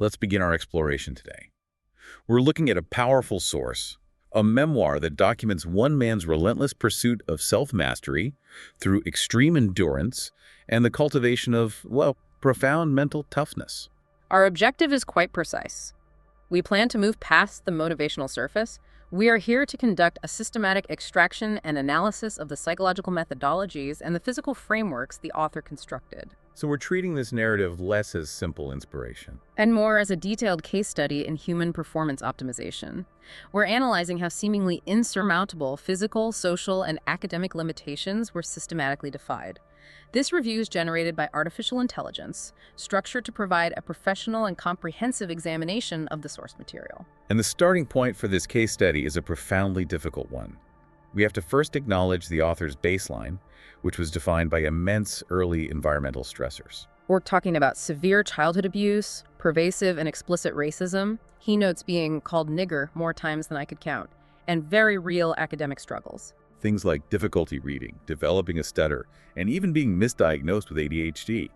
Let's begin our exploration today. We're looking at a powerful source, a memoir that documents one man's relentless pursuit of self-mastery through extreme endurance and the cultivation of, well, profound mental toughness. Our objective is quite precise. We plan to move past the motivational surface. We are here to conduct a systematic extraction and analysis of the psychological methodologies and the physical frameworks the author constructed, So we're treating this narrative less as simple inspiration. and more as a detailed case study in human performance optimization. We're analyzing how seemingly insurmountable physical, social, and academic limitations were systematically defied. This review is generated by artificial intelligence, structured to provide a professional and comprehensive examination of the source material. And the starting point for this case study is a profoundly difficult one. We have to first acknowledge the author's baseline, which was defined by immense early environmental stressors. We're talking about severe childhood abuse, pervasive and explicit racism. He notes being called nigger more times than I could count, and very real academic struggles. Things like difficulty reading, developing a stutter, and even being misdiagnosed with ADHD.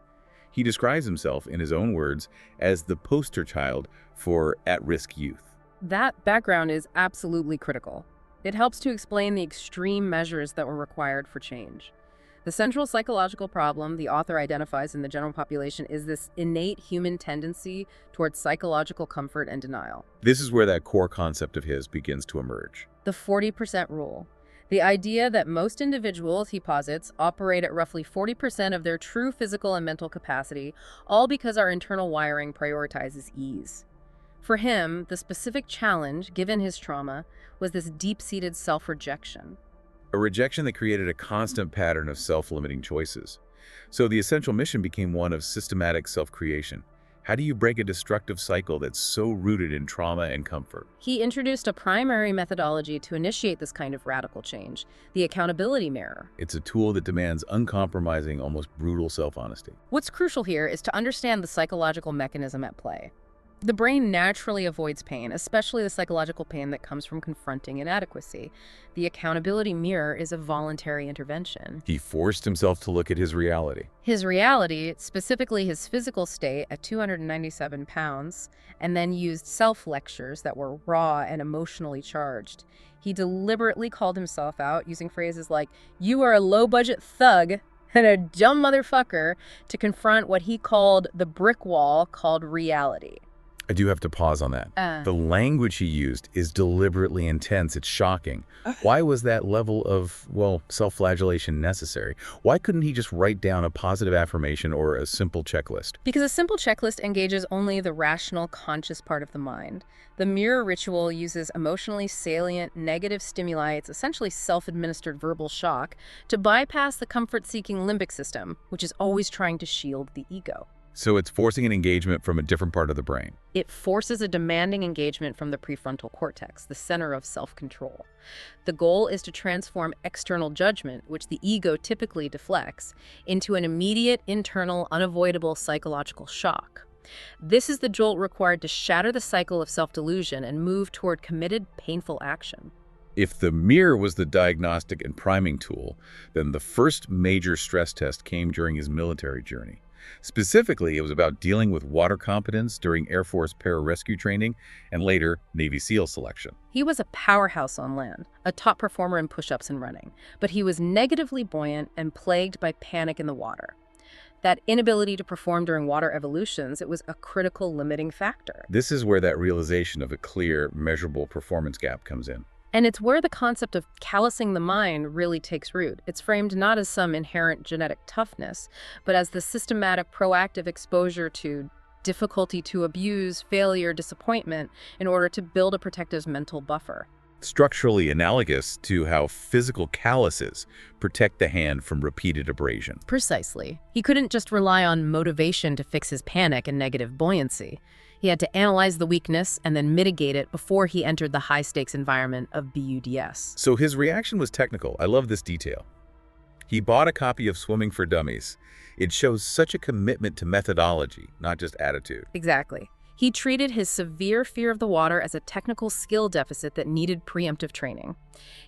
He describes himself, in his own words, as the poster child for at-risk youth. That background is absolutely critical. It helps to explain the extreme measures that were required for change. The central psychological problem the author identifies in the general population is this innate human tendency towards psychological comfort and denial. This is where that core concept of his begins to emerge. The 40% rule. The idea that most individuals, he posits, operate at roughly 40% of their true physical and mental capacity, all because our internal wiring prioritizes ease. For him, the specific challenge, given his trauma, was this deep-seated self-rejection. A rejection that created a constant pattern of self-limiting choices. So the essential mission became one of systematic self-creation. How do you break a destructive cycle that's so rooted in trauma and comfort? He introduced a primary methodology to initiate this kind of radical change, the accountability mirror. It's a tool that demands uncompromising, almost brutal self-honesty. What's crucial here is to understand the psychological mechanism at play. The brain naturally avoids pain, especially the psychological pain that comes from confronting inadequacy. The accountability mirror is a voluntary intervention. He forced himself to look at his reality. His reality, specifically his physical state at 297 pounds, and then used self-lectures that were raw and emotionally charged. He deliberately called himself out using phrases like, "You are a low-budget thug and a dumb motherfucker," to confront what he called the brick wall called reality. I do have to pause on that. The language he used is deliberately intense. It's shocking. Why was that level of, well, self-flagellation necessary? Why couldn't he just write down a positive affirmation or a simple checklist? Because a simple checklist engages only the rational, conscious part of the mind. The mirror ritual uses emotionally salient, negative stimuli, it's essentially self-administered verbal shock, to bypass the comfort-seeking limbic system, which is always trying to shield the ego. So it's forcing an engagement from a different part of the brain. It forces a demanding engagement from the prefrontal cortex, the center of self-control. The goal is to transform external judgment, which the ego typically deflects, into an immediate, internal, unavoidable psychological shock. This is the jolt required to shatter the cycle of self-delusion and move toward committed, painful action. If the mirror was the diagnostic and priming tool, then the first major stress test came during his military journey. Specifically, it was about dealing with water competence during Air Force pararescue training and later Navy SEAL selection. He was a powerhouse on land, a top performer in push-ups and running, but he was negatively buoyant and plagued by panic in the water. That inability to perform during water evolutions, it was a critical limiting factor. This is where that realization of a clear, measurable performance gap comes in. And it's where the concept of callousing the mind really takes root. It's framed not as some inherent genetic toughness, but as the systematic, proactive exposure to difficulty to abuse, failure, disappointment, in order to build a protective mental buffer. Structurally analogous to how physical calluses protect the hand from repeated abrasion. Precisely. He couldn't just rely on motivation to fix his panic and negative buoyancy. He had to analyze the weakness and then mitigate it before he entered the high-stakes environment of BUDS. So his reaction was technical. I love this detail. He bought a copy of Swimming for Dummies. It shows such a commitment to methodology, not just attitude. Exactly. He treated his severe fear of the water as a technical skill deficit that needed preemptive training.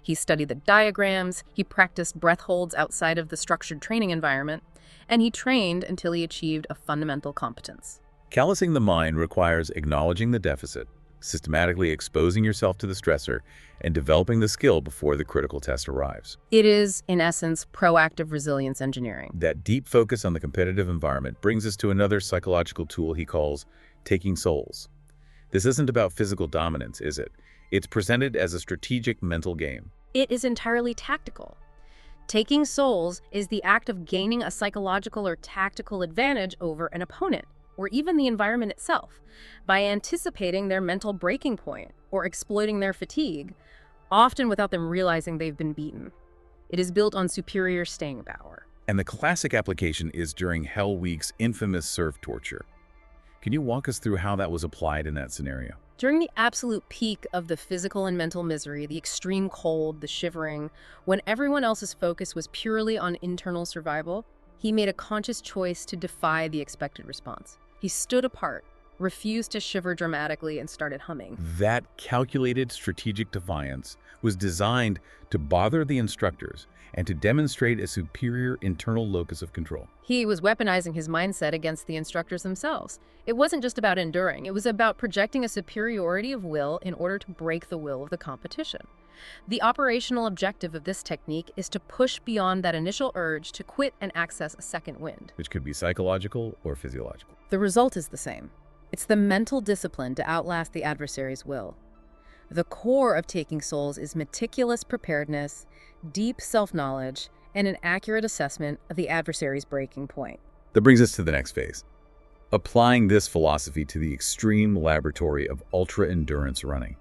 He studied the diagrams, he practiced breath holds outside of the structured training environment, and he trained until he achieved a fundamental competence. Callousing the mind requires acknowledging the deficit, systematically exposing yourself to the stressor, and developing the skill before the critical test arrives. It is, in essence, proactive resilience engineering. That deep focus on the competitive environment brings us to another psychological tool he calls taking souls. This isn't about physical dominance, is it? It's presented as a strategic mental game. It is entirely tactical. Taking souls is the act of gaining a psychological or tactical advantage over an opponent, or even the environment itself, by anticipating their mental breaking point or exploiting their fatigue, often without them realizing they've been beaten. It is built on superior staying power. And the classic application is during Hell Week's infamous surf torture. Can you walk us through how that was applied in that scenario? During the absolute peak of the physical and mental misery, the extreme cold, the shivering, when everyone else's focus was purely on internal survival, he made a conscious choice to defy the expected response. He stood apart, refused to shiver dramatically, and started humming. That calculated strategic defiance was designed to bother the instructors and to demonstrate a superior internal locus of control. He was weaponizing his mindset against the instructors themselves. It wasn't just about enduring, it was about projecting a superiority of will in order to break the will of the competition. The operational objective of this technique is to push beyond that initial urge to quit and access a second wind. Which could be psychological or physiological. The result is the same. It's the mental discipline to outlast the adversary's will. The core of taking souls is meticulous preparedness, deep self-knowledge, and an accurate assessment of the adversary's breaking point. That brings us to the next phase. Applying this philosophy to the extreme laboratory of ultra-endurance running.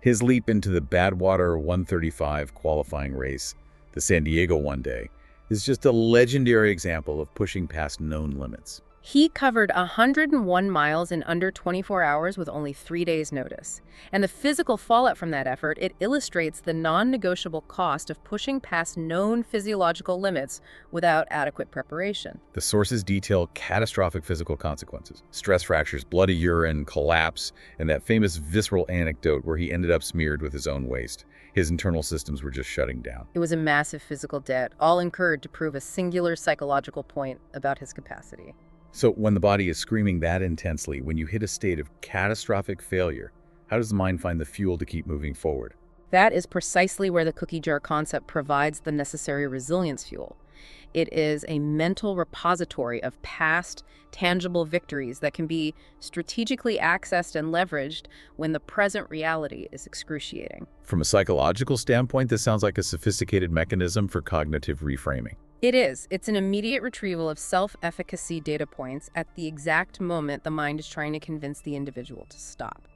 His leap into the Badwater 135 qualifying race, the San Diego One Day, is just a legendary example of pushing past known limits. He covered 101 miles in under 24 hours with only 3 days' notice. And the physical fallout from that effort, it illustrates the non-negotiable cost of pushing past known physiological limits without adequate preparation. The sources detail catastrophic physical consequences: stress fractures, bloody urine, collapse, and that famous visceral anecdote where he ended up smeared with his own waste. His internal systems were just shutting down. It was a massive physical debt, all incurred to prove a singular psychological point about his capacity. So when the body is screaming that intensely, when you hit a state of catastrophic failure, how does the mind find the fuel to keep moving forward? That is precisely where the cookie jar concept provides the necessary resilience fuel. It is a mental repository of past, tangible victories that can be strategically accessed and leveraged when the present reality is excruciating. From a psychological standpoint, this sounds like a sophisticated mechanism for cognitive reframing. It is. It's an immediate retrieval of self-efficacy data points at the exact moment the mind is trying to convince the individual to stop.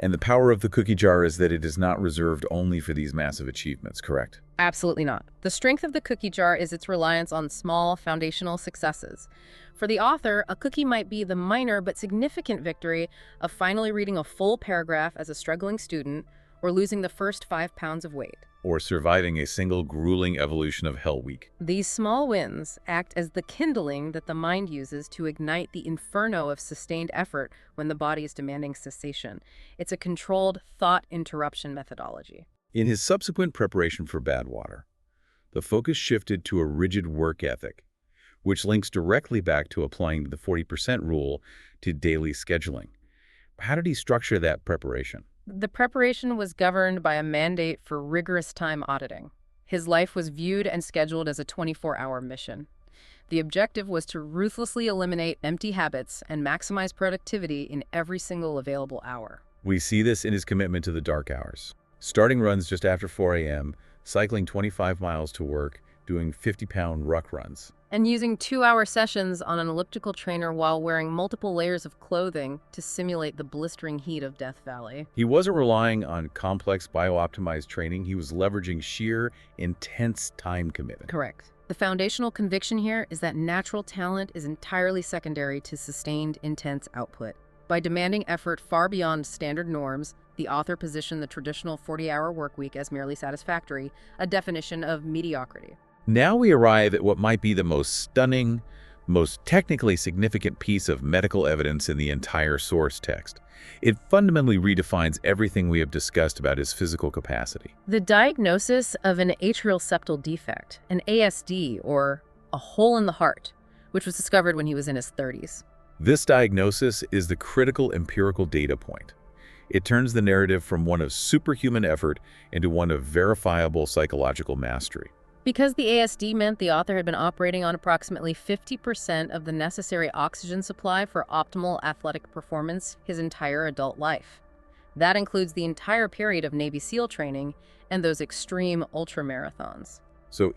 And the power of the cookie jar is that it is not reserved only for these massive achievements, correct? Absolutely not. The strength of the cookie jar is its reliance on small, foundational successes. For the author, a cookie might be the minor but significant victory of finally reading a full paragraph as a struggling student, or losing the first 5 pounds of weight. Or surviving a single grueling evolution of Hell Week. These small wins act as the kindling that the mind uses to ignite the inferno of sustained effort when the body is demanding cessation. It's a controlled thought interruption methodology. In his subsequent preparation for Badwater, the focus shifted to a rigid work ethic, which links directly back to applying the 40% rule to daily scheduling. How did he structure that preparation? The preparation was governed by a mandate for rigorous time auditing. His life was viewed and scheduled as a 24-hour mission. The objective was to ruthlessly eliminate empty habits and maximize productivity in every single available hour. We see this in his commitment to the dark hours. Starting runs just after 4 a.m., cycling 25 miles to work, doing 50-pound ruck runs. And using 2-hour sessions on an elliptical trainer while wearing multiple layers of clothing to simulate the blistering heat of Death Valley. He wasn't relying on complex bio-optimized training. He was leveraging sheer, intense time commitment. Correct. The foundational conviction here is that natural talent is entirely secondary to sustained, intense output. By demanding effort far beyond standard norms, the author positioned the traditional 40-hour workweek as merely satisfactory, a definition of mediocrity. Now we arrive at what might be the most stunning, most technically significant piece of medical evidence in the entire source text. It fundamentally redefines everything we have discussed about his physical capacity. The diagnosis of an atrial septal defect, an ASD, or a hole in the heart, which was discovered when he was in his 30s. This diagnosis is the critical empirical data point. It turns the narrative from one of superhuman effort into one of verifiable psychological mastery. Because the ASD meant the author had been operating on approximately 50% of the necessary oxygen supply for optimal athletic performance his entire adult life. That includes the entire period of Navy SEAL training and those extreme ultramarathons. So,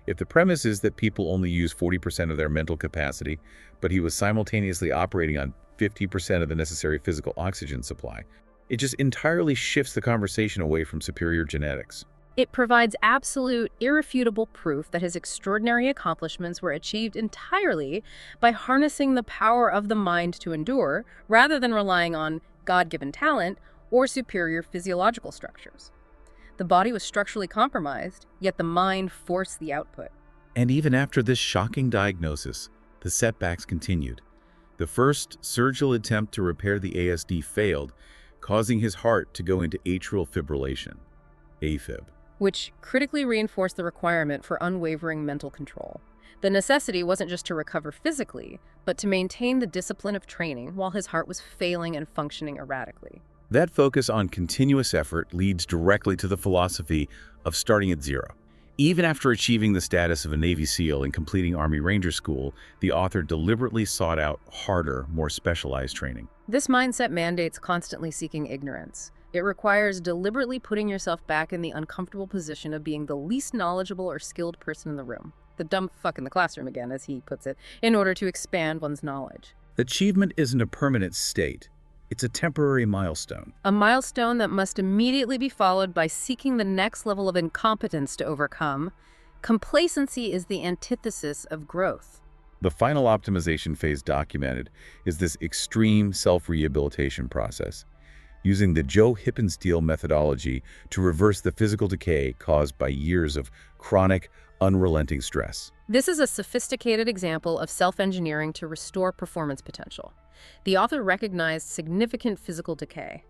if the premise is that people only use 40% of their mental capacity, but he was simultaneously operating on 50% of the necessary physical oxygen supply, it just entirely shifts the conversation away from superior genetics. It provides absolute, irrefutable proof that his extraordinary accomplishments were achieved entirely by harnessing the power of the mind to endure, rather than relying on God-given talent or superior physiological structures. The body was structurally compromised, yet the mind forced the output. And even after this shocking diagnosis, the setbacks continued. The first surgical attempt to repair the ASD failed, causing his heart to go into atrial fibrillation, AFib. Which critically reinforced the requirement for unwavering mental control. The necessity wasn't just to recover physically, but to maintain the discipline of training while his heart was failing and functioning erratically. That focus on continuous effort leads directly to the philosophy of starting at zero. Even after achieving the status of a Navy SEAL and completing Army Ranger School, the author deliberately sought out harder, more specialized training. This mindset mandates constantly seeking ignorance. It requires deliberately putting yourself back in the uncomfortable position of being the least knowledgeable or skilled person in the room. The dumb fuck in the classroom again, as he puts it, in order to expand one's knowledge. Achievement isn't a permanent state. It's a temporary milestone. A milestone that must immediately be followed by seeking the next level of incompetence to overcome. Complacency is the antithesis of growth. The final optimization phase documented is this extreme self-rehabilitation process, using the Joe Hippensteel methodology to reverse the physical decay caused by years of chronic, unrelenting stress. This is a sophisticated example of self-engineering to restore performance potential. The author recognized significant physical decay.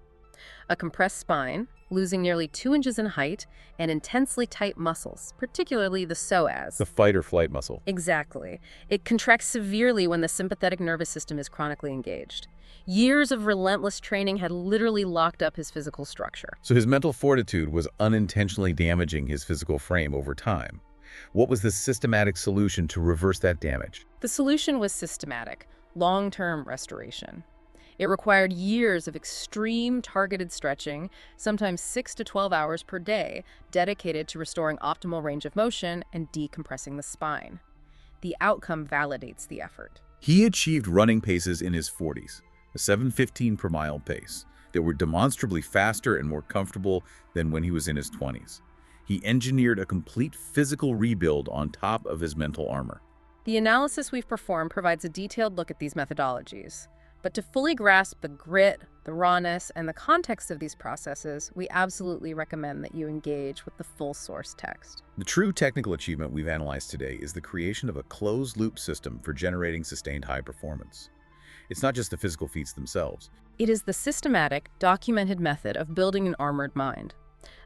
A compressed spine, losing nearly 2 inches in height, and intensely tight muscles, particularly the psoas. The fight or flight muscle. Exactly. It contracts severely when the sympathetic nervous system is chronically engaged. Years of relentless training had literally locked up his physical structure. So his mental fortitude was unintentionally damaging his physical frame over time. What was the systematic solution to reverse that damage? The solution was systematic, long-term restoration. It required years of extreme targeted stretching, sometimes 6 to 12 hours per day, dedicated to restoring optimal range of motion and decompressing the spine. The outcome validates the effort. He achieved running paces in his 40s, a 7:15 per mile pace, that were demonstrably faster and more comfortable than when he was in his 20s. He engineered a complete physical rebuild on top of his mental armor. The analysis we've performed provides a detailed look at these methodologies. But to fully grasp the grit, the rawness, and the context of these processes, we absolutely recommend that you engage with the full source text. The true technical achievement we've analyzed today is the creation of a closed-loop system for generating sustained high performance. It's not just the physical feats themselves. It is the systematic, documented method of building an armored mind.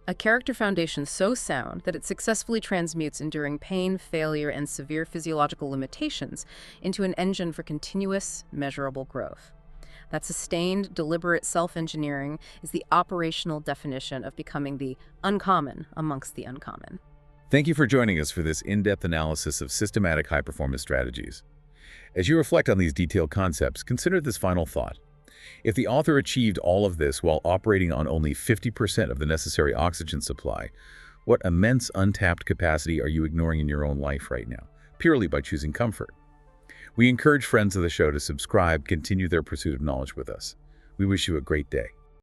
A character foundation so sound that it successfully transmutes enduring pain, failure, and severe physiological limitations into an engine for continuous, measurable growth. That sustained, deliberate self-engineering is the operational definition of becoming the uncommon amongst the uncommon. Thank you for joining us for this in-depth analysis of systematic high-performance strategies. As you reflect on these detailed concepts, consider this final thought. If the author achieved all of this while operating on only 50% of the necessary oxygen supply, what immense untapped capacity are you ignoring in your own life right now, purely by choosing comfort? We encourage friends of the show to subscribe, continue their pursuit of knowledge with us. We wish you a great day.